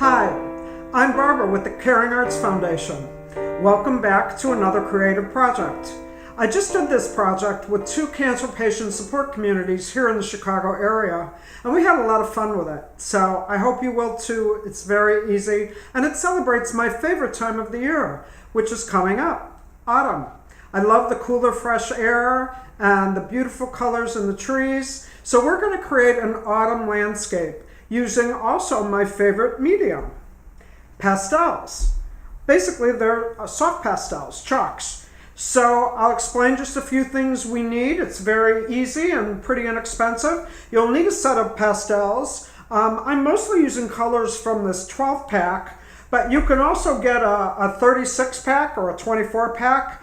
Hi, I'm Barbara with the Caring Arts Foundation. Welcome back to another creative project. I just did this project with 2 cancer patient support communities here in the Chicago area, and we had a lot of fun with it. So I hope you will too. It's very easy, and it celebrates my favorite time of the year, which is coming up, autumn. I love the cooler, fresh air and the beautiful colors in the trees. So we're going to create an autumn landscape using also my favorite medium, pastels. Basically, they're soft pastels, chalks. So I'll explain just a few things we need. It's very easy and pretty inexpensive. You'll need a set of pastels. I'm mostly using colors from this 12 pack, but you can also get a 36 pack or a 24 pack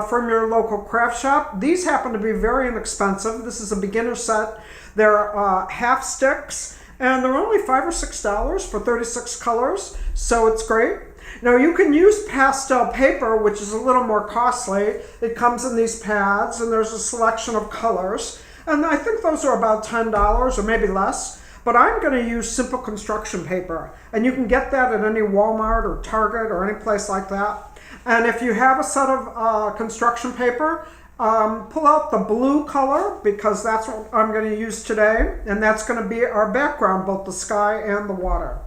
from your local craft shop. These happen to be very inexpensive. This is a beginner set. They're half sticks, and they're only $5 or $6 for 36 colors, so it's great. Now you can use pastel paper, which is a little more costly. It comes in these pads, and there's a selection of colors, and I think those are about $10 or maybe less. But I'm going to use simple construction paper, and you can get that at any Walmart or Target or any place like that. And if you have a set of construction paper, pull out the blue color, because that's what I'm going to use today, and that's going to be our background, both the sky and the water.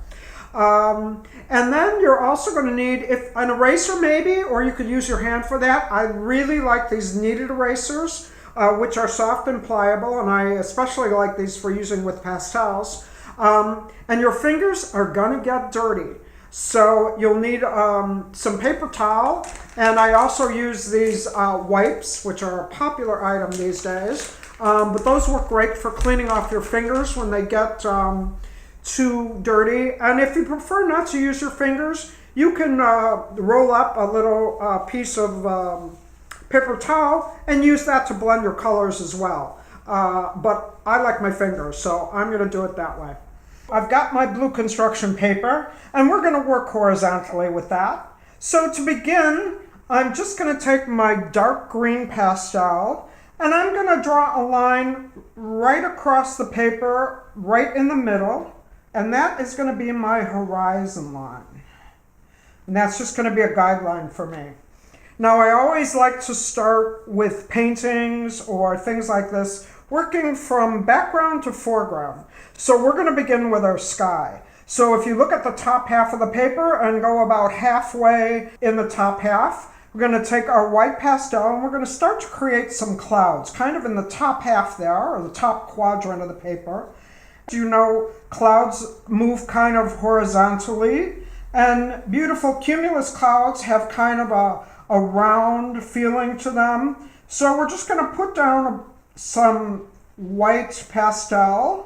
And then you're also going to need an eraser maybe, or you could use your hand for that. I really like these kneaded erasers, which are soft and pliable, and I especially like these for using with pastels. And your fingers are going to get dirty. So you'll need some paper towel, and I also use these wipes, which are a popular item these days. But those work great for cleaning off your fingers when they get too dirty. And if you prefer not to use your fingers, you can roll up a little piece of paper towel and use that to blend your colors as well. But I like my fingers, so I'm going to do it that way. I've got my blue construction paper, and we're going to work horizontally with that. So to begin, I'm just going to take my dark green pastel, and I'm going to draw a line right across the paper, right in the middle, and that is going to be my horizon line. And that's just going to be a guideline for me. Now, I always like to start with paintings or things like this, working from background to foreground. So we're going to begin with our sky. So if you look at the top half of the paper and go about halfway in the top half, we're going to take our white pastel and we're going to start to create some clouds, kind of in the top half there, or the top quadrant of the paper. You know, clouds move kind of horizontally, and beautiful cumulus clouds have kind of a round feeling to them. So we're just going to put down some white pastel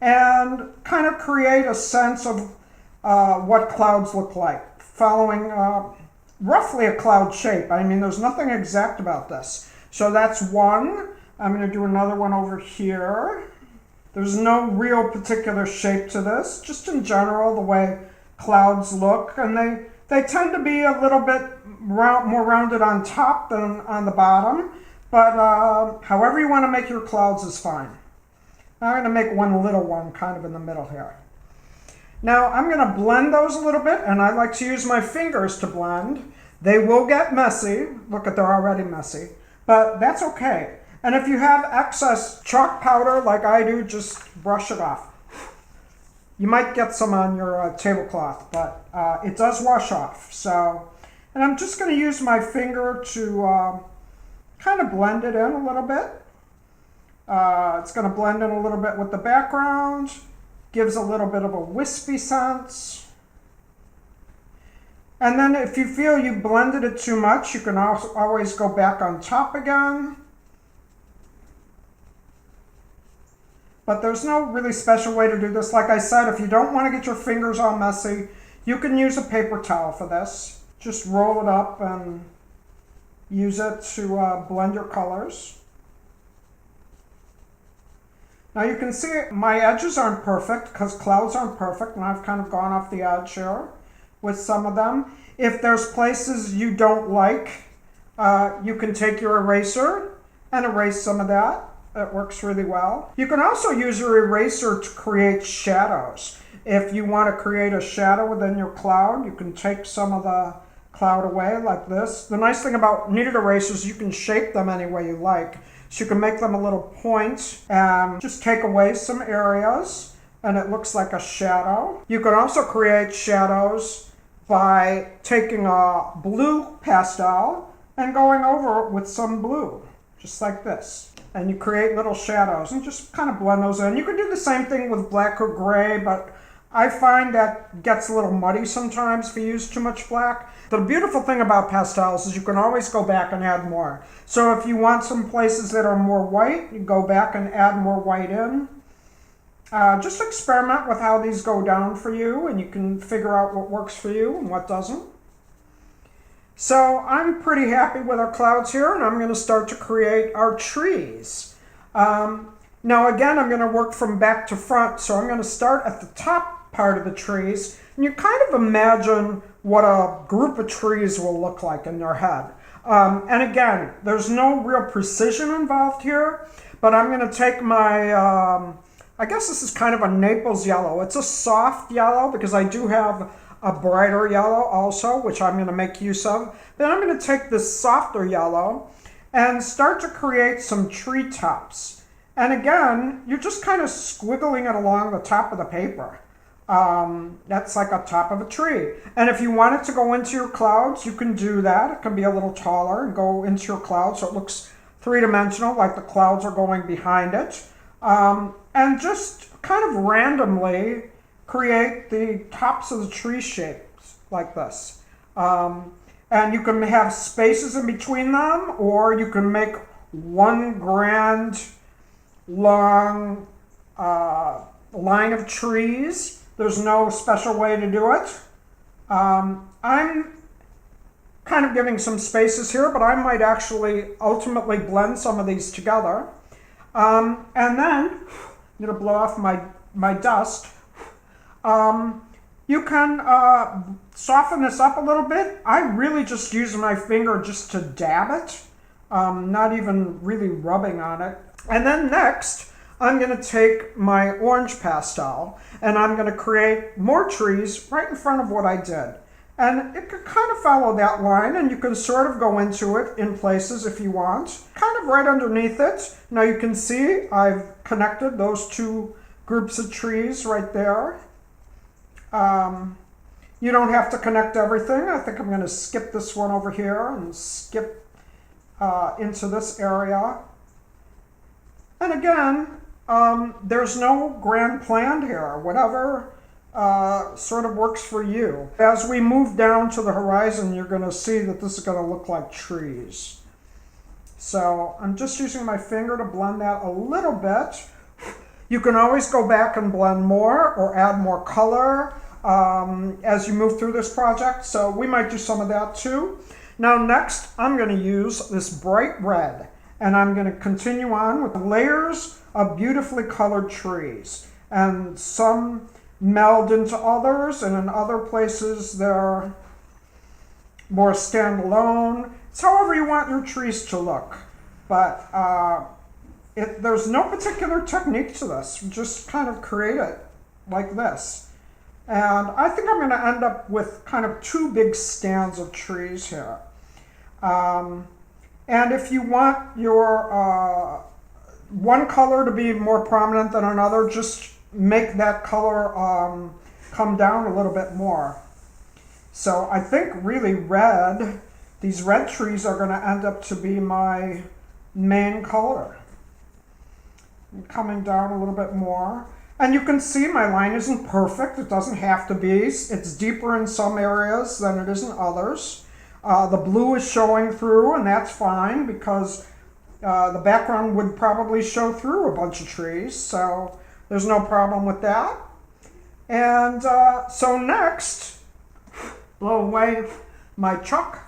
and kind of create a sense of what clouds look like, following roughly a cloud shape. I mean, there's nothing exact about this. So that's one. I'm going to do another one over here. There's no real particular shape to this, just in general the way clouds look, and they tend to be a little bit more rounded on top than on the bottom. But however you want to make your clouds is fine. Now I'm going to make one little one kind of in the middle here. Now I'm going to blend those a little bit, and I like to use my fingers to blend. They will get messy. Look at, they're already messy, but that's okay. And if you have excess chalk powder like I do, just brush it off. You might get some on your tablecloth, but it does wash off. So, and I'm just going to use my finger to kind of blend it in a little bit. It's going to blend in a little bit with the background, gives a little bit of a wispy sense. And then if you feel you blended it too much, you can always go back on top again. But there's no really special way to do this. Like I said, if you don't want to get your fingers all messy, you can use a paper towel for this. Just roll it up and use it to blend your colors. Now you can see my edges aren't perfect because clouds aren't perfect, and I've kind of gone off the edge here with some of them. If there's places you don't like, you can take your eraser and erase some of that. It works really well. You can also use your eraser to create shadows. If you want to create a shadow within your cloud, you can take some of the cloud away like this. The nice thing about kneaded erasers, you can shape them any way you like. So you can make them a little point and just take away some areas and it looks like a shadow. You can also create shadows by taking a blue pastel and going over it with some blue, just like this. And you create little shadows and just kind of blend those in. You can do the same thing with black or gray, but I find that gets a little muddy sometimes if you use too much black. The beautiful thing about pastels is you can always go back and add more. So if you want some places that are more white, you go back and add more white in. Just experiment with how these go down for you, and you can figure out what works for you and what doesn't. So I'm pretty happy with our clouds here, and I'm going to start to create our trees. Now again, I'm going to work from back to front, so I'm going to start at the top part of the trees, and you kind of imagine what a group of trees will look like in your head. And again, there's no real precision involved here, but I'm going to take my, I guess this is kind of a Naples yellow. It's a soft yellow because I do have a brighter yellow also, which I'm going to make use of. Then I'm going to take this softer yellow and start to create some treetops. And again, you're just kind of squiggling it along the top of the paper. That's like a top of a tree. And if you want it to go into your clouds, you can do that. It can be a little taller and go into your clouds so it looks three-dimensional, like the clouds are going behind it. And just kind of randomly create the tops of the tree shapes like this. And you can have spaces in between them, or you can make one grand long line of trees. There's no special way to do it. I'm kind of giving some spaces here, but I might actually ultimately blend some of these together. And then, I'm going to blow off my dust. You can soften this up a little bit. I really just use my finger just to dab it, not even really rubbing on it. And then next, I'm going to take my orange pastel and I'm going to create more trees right in front of what I did. And it can kind of follow that line, and you can sort of go into it in places if you want. Kind of right underneath it. Now you can see I've connected those two groups of trees right there. You don't have to connect everything. I think I'm going to skip this one over here and skip into this area. And again, there's no grand plan here. Whatever sort of works for you. As we move down to the horizon, you're going to see that this is going to look like trees. So I'm just using my finger to blend that a little bit. You can always go back and blend more or add more color as you move through this project. So we might do some of that too. Now next, I'm going to use this bright red, and I'm going to continue on with layers of beautifully colored trees. And some meld into others, and in other places they're more standalone. It's however you want your trees to look. But there's no particular technique to this. Just kind of create it like this. And I think I'm going to end up with kind of two big stands of trees here. And if you want your one color to be more prominent than another, just make that color come down a little bit more. So I think really red, these red trees are going to end up to be my main color. I'm coming down a little bit more. And you can see my line isn't perfect. It doesn't have to be. It's deeper in some areas than it is in others. The blue is showing through, and that's fine because the background would probably show through a bunch of trees. So there's no problem with that. And so next, blow away my chalk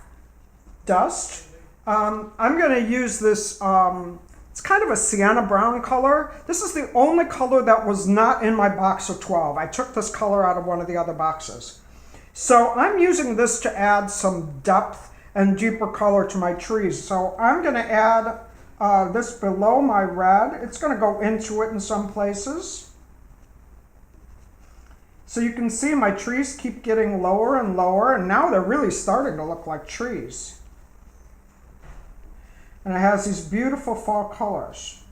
dust. I'm going to use this, it's kind of a sienna brown color. This is the only color that was not in my box of 12. I took this color out of one of the other boxes. So I'm using this to add some depth and deeper color to my trees. So I'm going to add this below my red. It's going to go into it in some places. So you can see my trees keep getting lower and lower, and now they're really starting to look like trees. And it has these beautiful fall colors.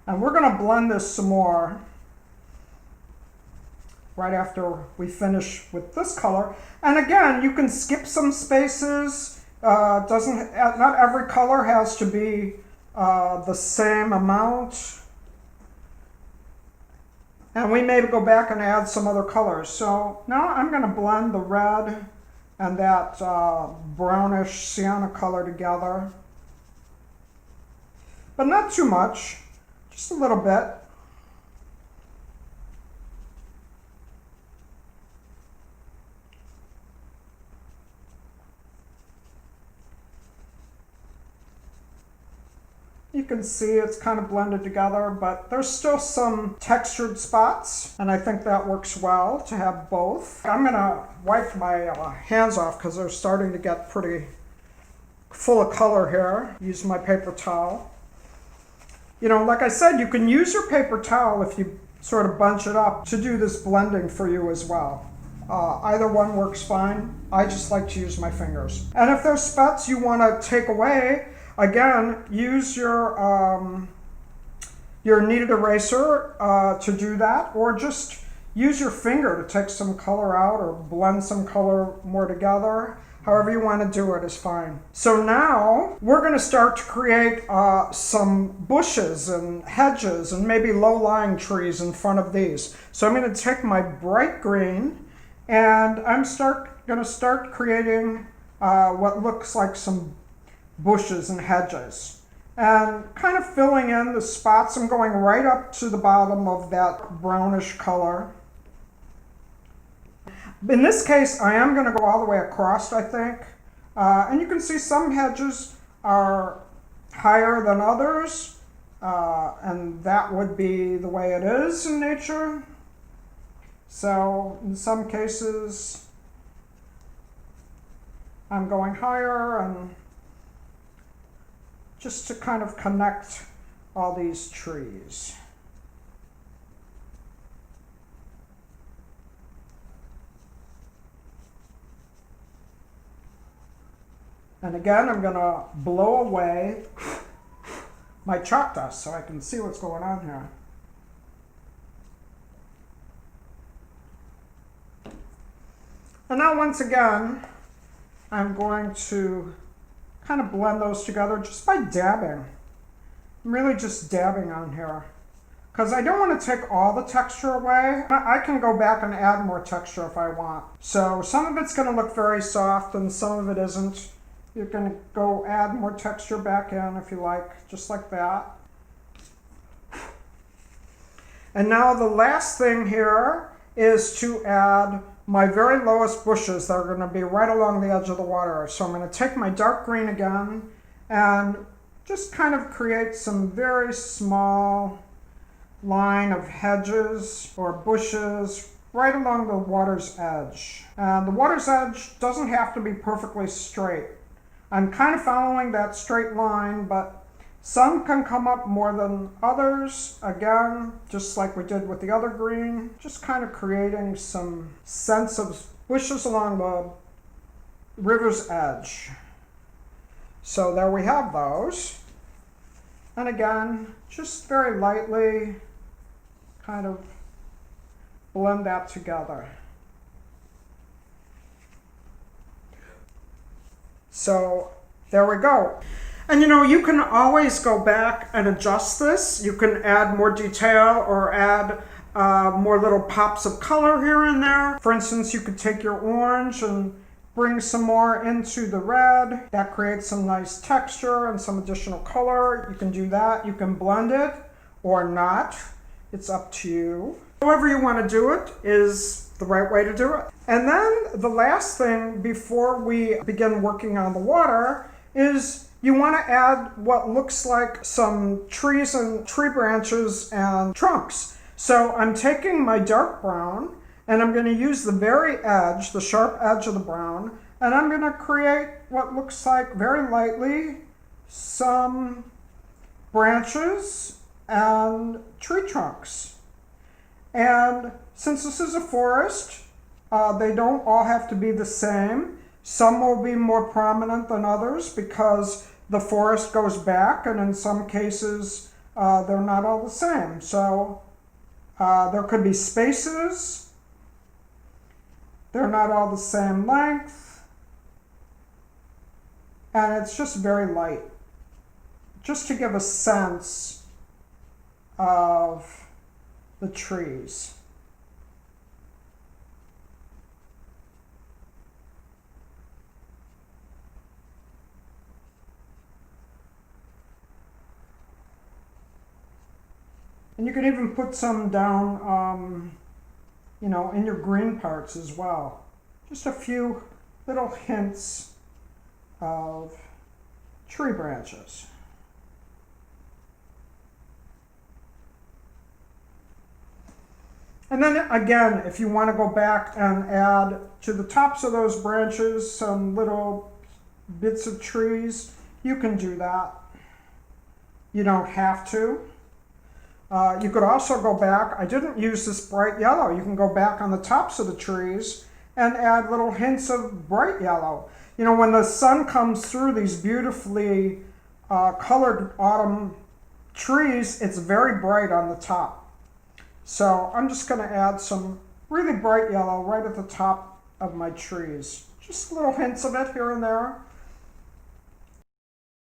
And we're going to blend this some more right after we finish with this color. And again, you can skip some spaces. Not every color has to be the same amount. And we may go back and add some other colors. So now I'm going to blend the red and that brownish sienna color together. But not too much, just a little bit. You can see it's kind of blended together, but there's still some textured spots, and I think that works well to have both. I'm gonna wipe my hands off because they're starting to get pretty full of color here. Use my paper towel. You know, like I said, you can use your paper towel if you sort of bunch it up to do this blending for you as well. Either one works fine. I just like to use my fingers. And if there's spots you want to take away, again, use your kneaded eraser to do that, or just use your finger to take some color out or blend some color more together. However you want to do it is fine. So now we're going to start to create some bushes and hedges and maybe low-lying trees in front of these. So I'm going to take my bright green and I'm going to start creating what looks like some bushes and hedges, and kind of filling in the spots. I'm going right up to the bottom of that brownish color. In this case, I am going to go all the way across, I think. And you can see some hedges are higher than others, and that would be the way it is in nature. So in some cases, I'm going higher, and just to kind of connect all these trees. And again, I'm going to blow away my chalk dust so I can see what's going on here. And now once again, I'm going to kind of blend those together just by dabbing. I'm really just dabbing on here because I don't want to take all the texture away. I can go back and add more texture if I want. So some of it's going to look very soft and some of it isn't. You can go add more texture back in if you like, just like that. And now the last thing here is to add my very lowest bushes that are going to be right along the edge of the water. So I'm going to take my dark green again and just kind of create some very small line of hedges or bushes right along the water's edge. And the water's edge doesn't have to be perfectly straight. I'm kind of following that straight line, but some can come up more than others. Again, just like we did with the other green, just kind of creating some sense of bushes along the river's edge. So there we have those. And again, just very lightly kind of blend that together. So there we go. And you know, you can always go back and adjust this. You can add more detail or add more little pops of color here and there. For instance, you could take your orange and bring some more into the red. That creates some nice texture and some additional color. You can do that. You can blend it or not. It's up to you. However you want to do it is the right way to do it. And then the last thing before we begin working on the water is you want to add what looks like some trees and tree branches and trunks. So I'm taking my dark brown and I'm going to use the very edge, the sharp edge of the brown, and I'm going to create what looks like very lightly some branches and tree trunks. And since this is a forest, they don't all have to be the same. Some will be more prominent than others because the forest goes back, and in some cases they're not all the same. So there could be spaces. They're not all the same length. And it's just very light, just to give a sense of the trees. And you can even put some down, in your green parts as well. Just a few little hints of tree branches. And then again, if you want to go back and add to the tops of those branches some little bits of trees, you can do that. You don't have to. You could also go back, I didn't use this bright yellow, you can go back on the tops of the trees and add little hints of bright yellow. When the sun comes through these beautifully colored autumn trees, it's very bright on the top. So I'm just going to add some really bright yellow right at the top of my trees. Just little hints of it here and there.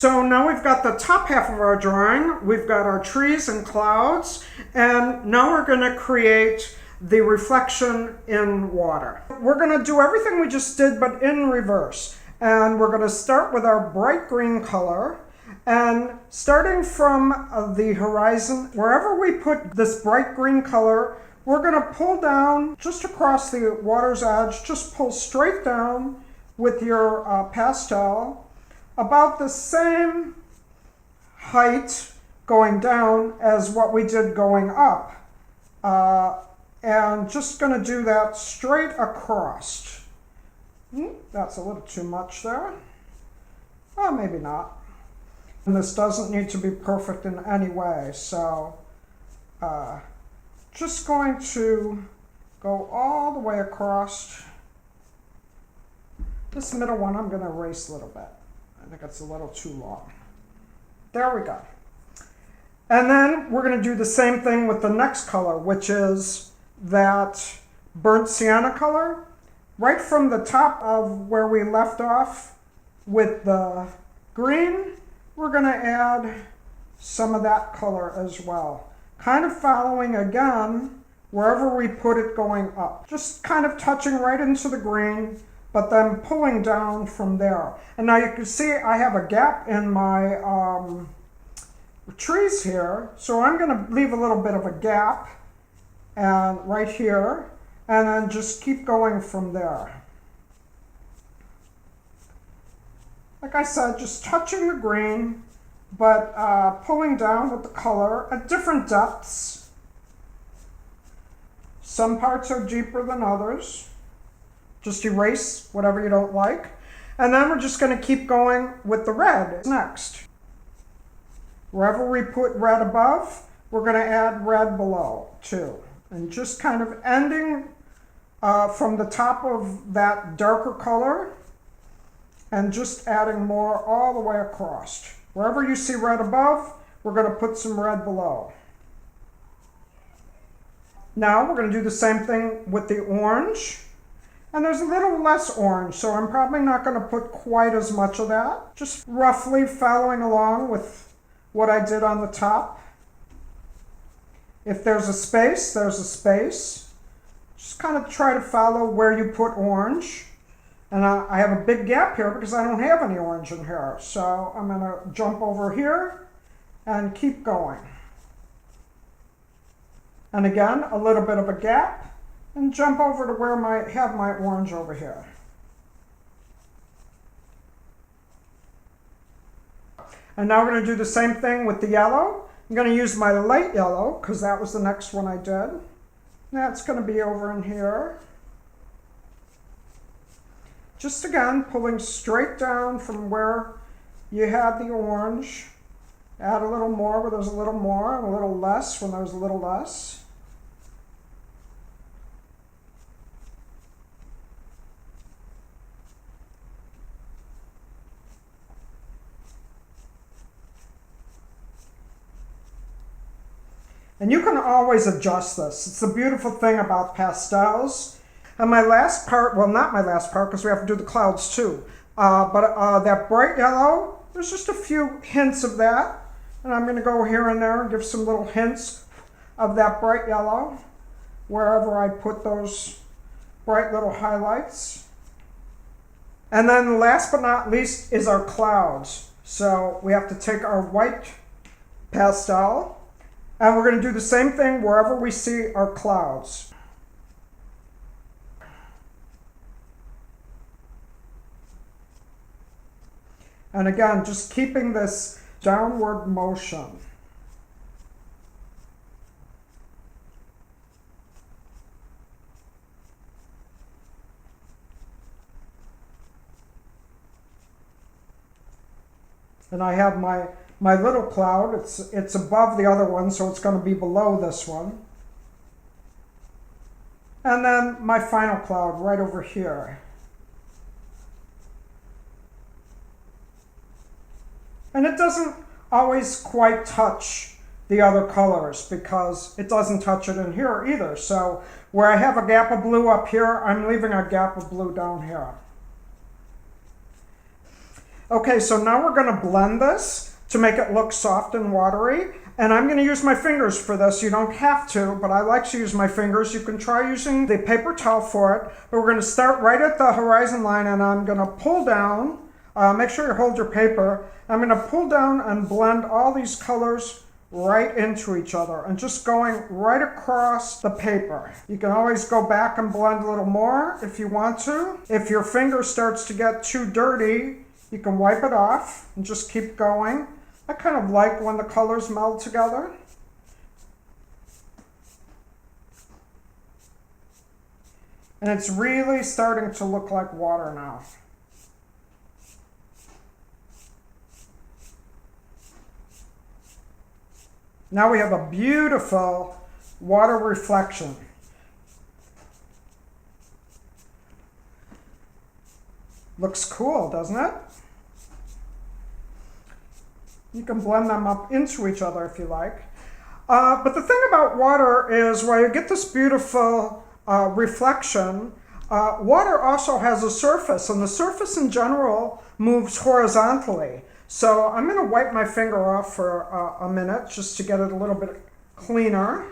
So now we've got the top half of our drawing, we've got our trees and clouds, and now we're going to create the reflection in water. We're going to do everything we just did, but in reverse. And we're going to start with our bright green color, and starting from the horizon, wherever we put this bright green color, we're going to pull down just across the water's edge, just pull straight down with your pastel, about the same height going down as what we did going up. And just going to do that straight across. That's a little too much there. Well, maybe not. And this doesn't need to be perfect in any way, so just going to go all the way across. This middle one I'm going to erase a little bit. I think it's a little too long. There we go. And then we're going to do the same thing with the next color, which is that burnt sienna color. Right from the top of where we left off with the green, we're going to add some of that color as well. Kind of following again wherever we put it going up. Just kind of touching right into the green, but then pulling down from there. And now you can see I have a gap in my trees here, so I'm going to leave a little bit of a gap and right here, and then just keep going from there. Like I said, just touching the green, but pulling down with the color at different depths. Some parts are deeper than others. Just erase whatever you don't like. And then we're just going to keep going with the red next. Wherever we put red above, we're going to add red below too. And just kind of ending from the top of that darker color and just adding more all the way across. Wherever you see red above, we're going to put some red below. Now we're going to do the same thing with the orange. And there's a little less orange, so I'm probably not going to put quite as much of that. Just roughly following along with what I did on the top. If there's a space, there's a space. Just kind of try to follow where you put orange. And I have a big gap here because I don't have any orange in here. So I'm going to jump over here and keep going. And again, a little bit of a gap. And jump over to where I have my orange over here. And now we're going to do the same thing with the yellow. I'm going to use my light yellow because that was the next one I did. That's going to be over in here. Just again, pulling straight down from where you had the orange Add a little more where there's a little more, and a little less when there's a little less. And you can always adjust this. It's the beautiful thing about pastels. And my last part, well, not my last part because we have to do the clouds too, but that bright yellow, there's just a few hints of that. And I'm going to go here and there and give some little hints of that bright yellow wherever I put those bright little highlights. And then last but not least is our clouds. So we have to take our white pastel and we're going to do the same thing wherever we see our clouds. And again, just keeping this downward motion. And I have my little cloud, it's above the other one, so it's going to be below this one. And then my final cloud right over here. And it doesn't always quite touch the other colors because it doesn't touch it in here either. So where I have a gap of blue up here, I'm leaving a gap of blue down here. Okay, so now we're going to blend this to make it look soft and watery. And I'm going to use my fingers for this. You don't have to, but I like to use my fingers. You can try using the paper towel for it. But we're going to start right at the horizon line and I'm going to pull down. Make sure you hold your paper. I'm going to pull down and blend all these colors right into each other and just going right across the paper. You can always go back and blend a little more if you want to. If your finger starts to get too dirty, you can wipe it off and just keep going. I kind of like when the colors meld together. And it's really starting to look like water now. Now we have a beautiful water reflection. Looks cool, doesn't it? You can blend them up into each other if you like. But the thing about water is while you get this beautiful reflection, water also has a surface, and the surface in general moves horizontally. So I'm going to wipe my finger off for a minute just to get it a little bit cleaner.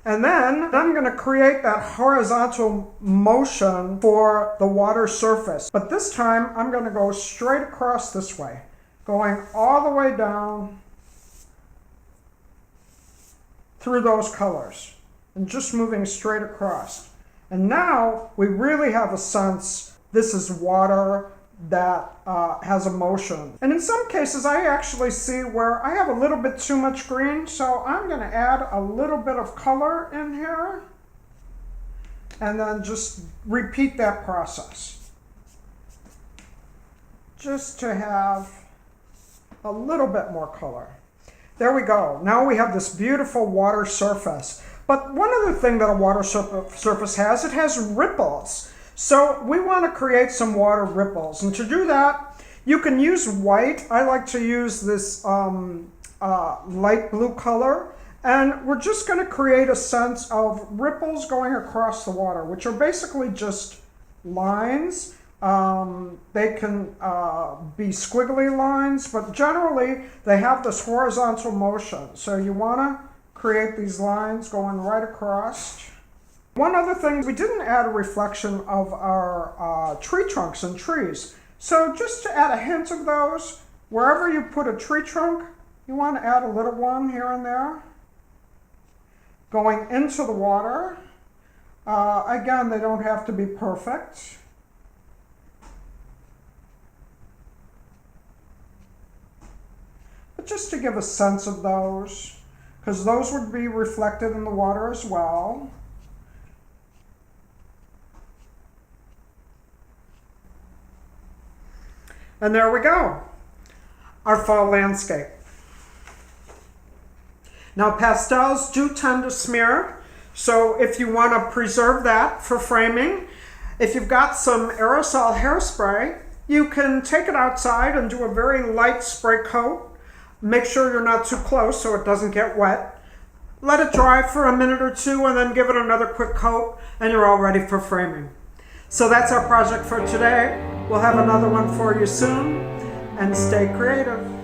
And then I'm going to create that horizontal motion for the water surface. But this time I'm going to go straight across this way, going all the way down through those colors and just moving straight across. And now we really have a sense this is water that has a motion. And in some cases I actually see where I have a little bit too much green, so I'm going to add a little bit of color in here and then just repeat that process just to have a little bit more color. There we go. Now we have this beautiful water surface. But one other thing that a water surface has, it has ripples. So we want to create some water ripples. And to do that, you can use white. I like to use this light blue color. And we're just going to create a sense of ripples going across the water, which are basically just lines. They can be squiggly lines, but generally they have this horizontal motion. So you want to create these lines going right across. One other thing, we didn't add a reflection of our tree trunks and trees. So just to add a hint of those, wherever you put a tree trunk, you want to add a little one here and there, going into the water. Again, they don't have to be perfect. But just to give a sense of those, because those would be reflected in the water as well. And there we go. our fall landscape. Now pastels do tend to smear, so if you want to preserve that for framing, if you've got some aerosol hairspray, you can take it outside and do a very light spray coat. Make sure you're not too close so it doesn't get wet. Let it dry for a minute or two and then give it another quick coat and you're all ready for framing. So that's our project for today. We'll have another one for you soon, and stay creative.